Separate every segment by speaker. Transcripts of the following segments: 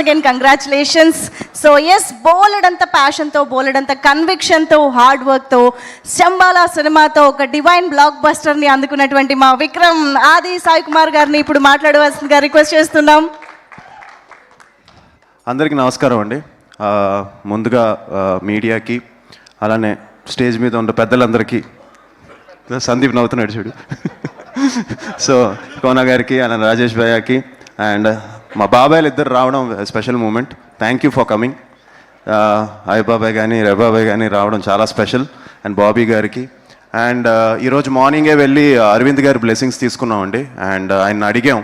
Speaker 1: Again, congratulations. So yes, బోలెడంత ప్యాషన్తో బోలెడంత కన్విక్షన్తో hard వర్క్తో శంబాలా సినిమాతో ఒక డివైన్ బ్లాక్ బస్టర్ని అందుకున్నటువంటి మా విక్రమ్ ఆది సాయి కుమార్ గారిని ఇప్పుడు మాట్లాడవలసిందిగా రిక్వెస్ట్ చేస్తున్నాం.
Speaker 2: అందరికీ నమస్కారం అండి. ముందుగా మీడియాకి అలానే స్టేజ్ మీద ఉన్న పెద్దలందరికీ, సందీప్ నవ్వుతున్నాడు చూడు, సో కోనా గారికి అలానే రాజేష్ భయ్యాకి అండ్ మా బాబాయ్లు ఇద్దరు రావడం special moment. Thank you for coming. అయ్య బాబాయ్ కానీ రబాబాయ్ కానీ రావడం చాలా స్పెషల్. అండ్ బాబీ గారికి అండ్ ఈరోజు మార్నింగే వెళ్ళి అరవింద్ గారి బ్లెస్సింగ్స్ తీసుకున్నామండి. అండ్ ఆయన అడిగాం,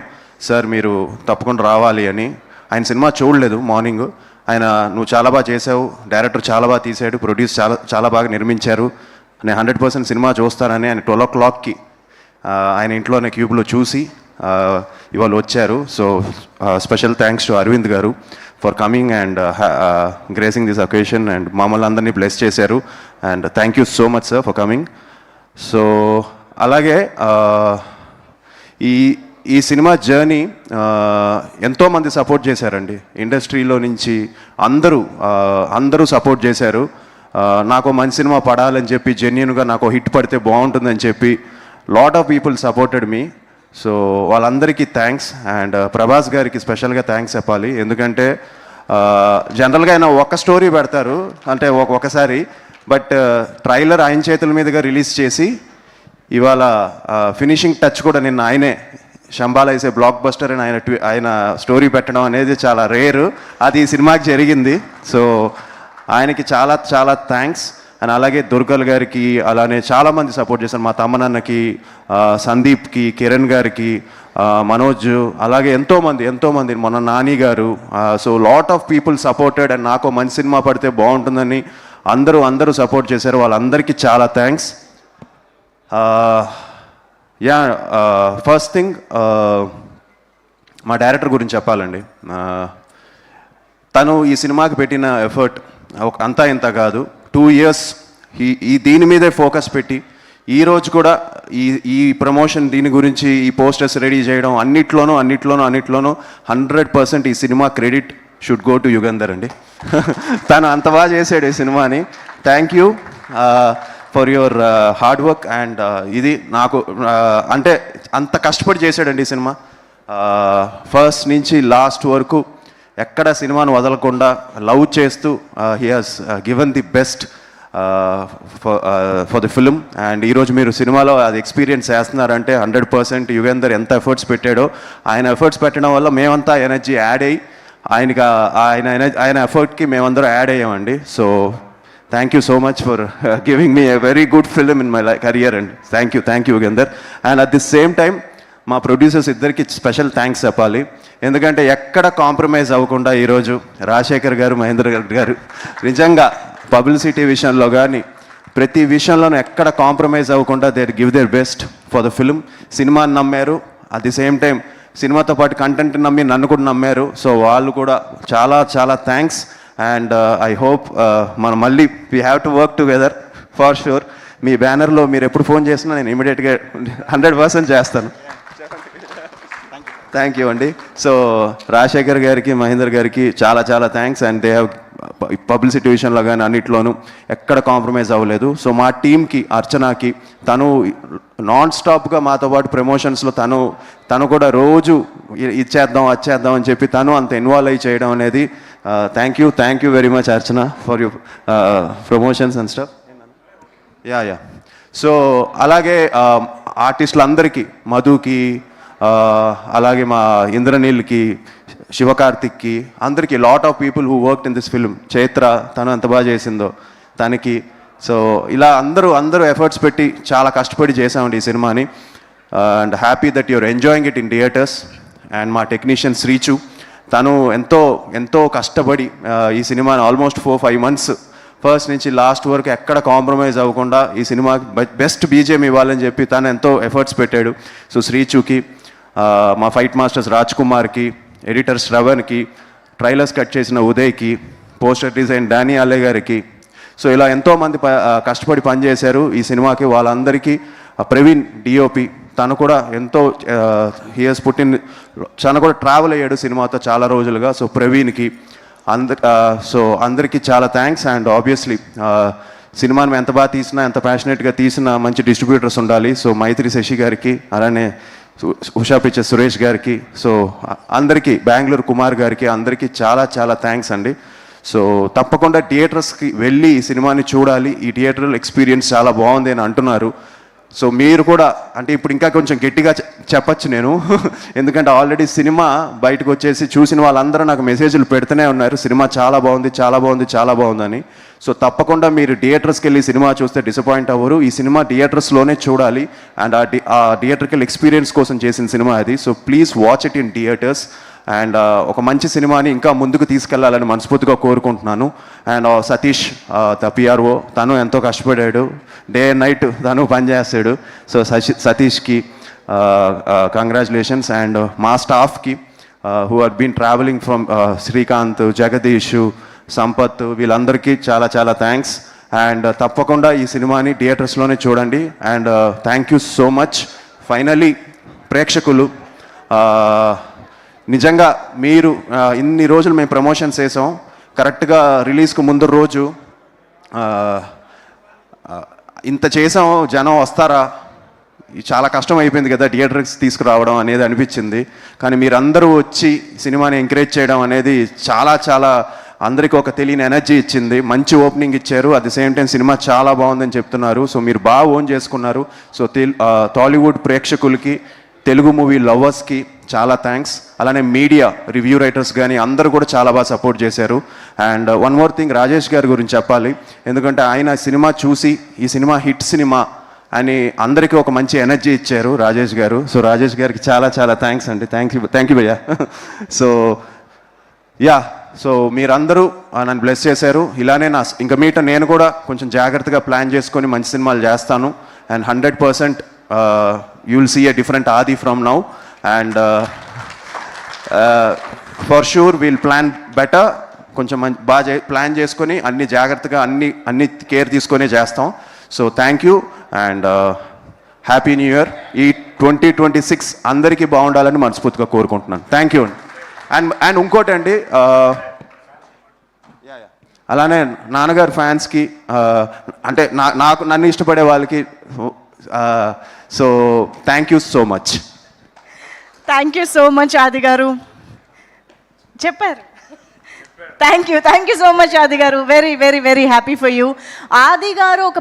Speaker 2: సార్ మీరు తప్పకుండా రావాలి అని. ఆయన సినిమా చూడలేదు మార్నింగ్. ఆయన నువ్వు చాలా బాగా చేసావు, డైరెక్టర్ చాలా బాగా తీసాడు, ప్రొడ్యూస్ చాలా బాగా నిర్మించారు, నేను 100% సినిమా చూస్తానని ఆయన 12 o'clockకి ఆయన ఇంట్లోనే క్యూబ్లో చూసి ఇవాళ వచ్చారు. So special thanks to Aravind గారు for coming and gracing this occasion and మమ్మల్ని అందరినీ బ్లెస్ చేశారు. And thank you so much sir for coming. So అలాగే ఈ సినిమా జర్నీ ఎంతోమంది సపోర్ట్ చేశారండి. ఇండస్ట్రీలో నుంచి అందరూ సపోర్ట్ చేశారు. నాకు మంచి సినిమా పడాలని చెప్పి, జెన్యూన్గా నాకు హిట్ పడితే బాగుంటుందని చెప్పి lot of people supported me. So వాళ్ళందరికీ థ్యాంక్స్. అండ్ ప్రభాస్ గారికి స్పెషల్గా థ్యాంక్స్ చెప్పాలి. ఎందుకంటే జనరల్గా ఆయన ఒక స్టోరీ పెడతారు అంటే ఒకసారి, బట్ ట్రైలర్ ఆయన చేతుల మీదుగా రిలీజ్ చేసి ఇవాళ ఫినిషింగ్ టచ్ కూడా నిన్న ఆయనే, శంబాలా ఇసే బ్లాక్ బస్టర్ అని ఆయన స్టోరీ పెట్టడం అనేది చాలా రేరు. అది ఈ సినిమాకి జరిగింది. సో ఆయనకి చాలా థ్యాంక్స్. అండ్ అలాగే దుర్గల్ గారికి అలానే చాలామంది సపోర్ట్ చేశారు. మా తమ్మనన్నకి, సందీప్కి, కిరణ్ గారికి, మనోజ్, అలాగే ఎంతోమంది మొన్న నాని గారు. So lot of people supported. And నాకు మంచి సినిమా పడితే బాగుంటుందని అందరూ సపోర్ట్ చేశారు. వాళ్ళందరికీ చాలా థ్యాంక్స్. ఫస్ట్ థింగ్ మా డైరెక్టర్ గురించి చెప్పాలండి. తను ఈ సినిమాకి పెట్టిన ఎఫర్ట్ అంతా ఇంత కాదు. 2 years దీని మీదే ఫోకస్ పెట్టి ఈరోజు కూడా ఈ ప్రమోషన్ దీని గురించి ఈ పోస్టర్స్ రెడీ చేయడం అన్నిట్లోనూ 100% ఈ cinema credit should go to Yugandhar అండి. తను అంత బాగా చేశాడు ఈ సినిమాని. Thank you for your hard work. And ఇది నాకు అంటే అంత కష్టపడి చేశాడండి ఈ సినిమా. ఫస్ట్ నుంచి లాస్ట్ వరకు ఎక్కడ సినిమాను వదలకుండా లవ్ చేస్తూ he has given the best for the film. And ఈరోజు మీరు సినిమాలో అది ఎక్స్పీరియన్స్ చేస్తున్నారంటే 100% యుగేందర్ ఎంత ఎఫర్ట్స్ పెట్టాడో, ఆయన ఎఫర్ట్స్ పెట్టడం వల్ల మేమంతా ఎనర్జీ యాడ్ అయ్యి ఆయన ఎఫర్ట్కి మేమందరం యాడ్ అయ్యామండి. So thank you so much for giving me a very good film in my career and thank you Yugender. And at the same time మా ప్రొడ్యూసర్స్ ఇద్దరికి స్పెషల్ థ్యాంక్స్ చెప్పాలి. ఎందుకంటే ఎక్కడ కాంప్రమైజ్ అవ్వకుండా ఈరోజు రాజశేఖర్ గారు, మహేంద్ర గారు నిజంగా పబ్లిసిటీ విషయంలో కానీ ప్రతి విషయంలోనూ ఎక్కడ కాంప్రమైజ్ అవ్వకుండా they give their best for the film. సినిమాని నమ్మారు, అట్ ది సేమ్ టైం సినిమాతో పాటు కంటెంట్ నమ్మి నన్ను కూడా నమ్మారు. సో వాళ్ళు కూడా చాలా థ్యాంక్స్. అండ్ ఐ హోప్ మనం మళ్ళీ we have to work together for sure. మీ బ్యానర్లో మీరు ఎప్పుడు ఫోన్ చేసినా నేను ఇమీడియట్గా 100% చేస్తాను. థ్యాంక్ యూ అండి. సో రాజశేఖర్ గారికి, మహేందర్ గారికి చాలా thanks. And they have publicity విషయంలో కానీ అన్నిట్లోనూ ఎక్కడ కాంప్రమైజ్ అవ్వలేదు. సో మా టీంకి, అర్చనాకి, తను నాన్ స్టాప్గా మాతో పాటు ప్రమోషన్స్లో తను కూడా రోజు ఇచ్చేద్దాం వచ్చేద్దాం అని చెప్పి తను అంత ఇన్వాల్వ్ అయ్యి చేయడం అనేది thank you very much Archana for your promotions and stuff. Yeah so అలాగే ఆర్టిస్టులందరికీ, మధుకి, అలాగే మా ఇంద్రనీల్కి, శివకార్తిక్కి, అందరికీ lot of people who worked in this film. Chaitra తను ఎంత బాగా చేసిందో తనకి. సో ఇలా అందరూ ఎఫర్ట్స్ పెట్టి చాలా కష్టపడి చేసామండి ఈ సినిమాని. And happy that your enjoying it in theatres. And మా టెక్నీషియన్ శ్రీచు, తను ఎంతో కష్టపడి ఈ సినిమాని ఆల్మోస్ట్ 4-5 months ఫస్ట్ నుంచి లాస్ట్ వరకు ఎక్కడ కాంప్రమైజ్ అవ్వకుండా ఈ సినిమాకి బెస్ట్ బీజిఎం ఇవ్వాలని చెప్పి తను ఎంతో ఎఫర్ట్స్ పెట్టాడు. సో శ్రీచుకి, మా ఫైట్ మాస్టర్స్ రాజ్ కుమార్కి, ఎడిటర్ శ్రవణ్కి, ట్రైలర్స్ కట్ చేసిన ఉదయ్కి, పోస్టర్ డిజైన్ డానీ అల్లే గారికి. సో ఇలా ఎంతోమంది కష్టపడి పనిచేశారు ఈ సినిమాకి. వాళ్ళందరికీ ప్రవీణ్ డిఓపి తను కూడా ఎంతో హియర్స్ తను కూడా ట్రావెల్ అయ్యాడు సినిమాతో చాలా రోజులుగా. సో ప్రవీణ్కి సో అందరికీ చాలా థ్యాంక్స్. అండ్ ఆబ్వియస్లీ సినిమాను ఎంత బాగా తీసినా, ఎంత ప్యాషనెట్గా తీసినా మంచి డిస్ట్రిబ్యూటర్స్ ఉండాలి. సో మైత్రి శశి గారికి, అలానే ఉషా పిక్చర్స్ సురేష్ గారికి, సో అందరికీ, బెంగళూరు కుమార్ గారికి, అందరికీ చాలా చాలా థ్యాంక్స్ అండి. సో తప్పకుండా థియేటర్స్కి వెళ్ళి ఈ సినిమాని చూడాలి. ఈ థియేటర్ ఎక్స్పీరియన్స్ చాలా బాగుంది అని అంటున్నారు. సో మీరు కూడా, అంటే ఇప్పుడు ఇంకా కొంచెం గట్టిగా చెప్పచ్చు నేను, ఎందుకంటే ఆల్రెడీ సినిమా బయటకు వచ్చేసి చూసిన వాళ్ళందరూ నాకు మెసేజ్లు పెడుతూనే ఉన్నారు, సినిమా చాలా బాగుంది, చాలా బాగుంది, చాలా బాగుందని. సో తప్పకుండా మీరు థియేటర్స్కి వెళ్ళి సినిమా చూస్తే డిసప్పాయింట్ అవ్వరు. ఈ సినిమా థియేటర్స్లోనే చూడాలి. అండ్ ఆ థియేటర్కి ఎక్స్పీరియన్స్ కోసం చేసిన సినిమా అది. So please watch it in theatres. And ఒక మంచి సినిమాని ఇంకా ముందుకు తీసుకెళ్లాలని మనస్ఫూర్తిగా కోరుకుంటున్నాను. అండ్ సతీష్ ద పిఆర్ఓ, తను ఎంతో కష్టపడాడు, డే అండ్ నైట్ తను పనిచేస్తాడు. So సతీష్కి congratulations. అండ్ మా స్టాఫ్కి who are been travelling from Srikanth, Jagadish, Sampath, వీళ్ళందరికీ చాలా చాలా థ్యాంక్స్. అండ్ తప్పకుండా ఈ సినిమాని థియేటర్స్లోనే చూడండి. And thank you so much. Finally ప్రేక్షకులు, నిజంగా మీరు ఇన్ని రోజులు మేము ప్రమోషన్స్ చేసాం, కరెక్ట్గా రిలీజ్కు ముందు రోజు ఇంత చేసాం, జనం వస్తారా, చాలా కష్టం అయిపోయింది కదా థియేటర్స్ తీసుకురావడం అనేది అనిపించింది. కానీ మీరందరూ వచ్చి సినిమాని ఎంకరేజ్ చేయడం అనేది చాలా చాలా అందరికీ ఒక తెలియని ఎనర్జీ ఇచ్చింది. మంచి ఓపెనింగ్ ఇచ్చారు, at the same time cinema చాలా బాగుందని చెప్తున్నారు. సో మీరు బాగా ఓన్ చేసుకున్నారు. సో టాలీవుడ్ ప్రేక్షకులకి, తెలుగు మూవీ లవర్స్కి చాలా థ్యాంక్స్. అలానే మీడియా, రివ్యూ రైటర్స్ కానీ అందరూ కూడా చాలా బాగా సపోర్ట్ చేశారు. And one more thing, Rajesh గారి గురించి చెప్పాలి. ఎందుకంటే ఆయన సినిమా చూసి ఈ సినిమా హిట్ సినిమా అని అందరికీ ఒక మంచి ఎనర్జీ ఇచ్చారు రాజేష్ గారు. సో రాజేష్ గారికి చాలా చాలా థ్యాంక్స్ అండి. థ్యాంక్ యూ భయ్యా. సో యా, సో మీరందరూ నన్ను బ్లెస్ చేశారు. ఇలానే ఇంకా మీట నేను కూడా కొంచెం జాగ్రత్తగా ప్లాన్ చేసుకొని మంచి సినిమాలు చేస్తాను. And 100% you will see a different Adi from now. And for sure we'll plan better. కొంచెం బాగా ప్లాన్ చేసుకొని అన్ని జాగ్రత్తగా అన్ని కేర్ తీసుకొని చేస్తాం. So thank you and happy new year. ఈ 2026 అందరికీ బాగుండాలని మనస్ఫూర్తిగా కోరుకుంటున్నాను. Thank you. అండ్ ఇంకోటి అండి, అలానే నాన్నగారు ఫ్యాన్స్కి, అంటే నన్ను ఇష్టపడే వాళ్ళకి, so thank you so much.
Speaker 1: Thank you so much ఆది గారు. చెప్పారు. థ్యాంక్ యూ సో మచ్ ఆది గారు. Very very very happy for you. ఆది గారు ఒక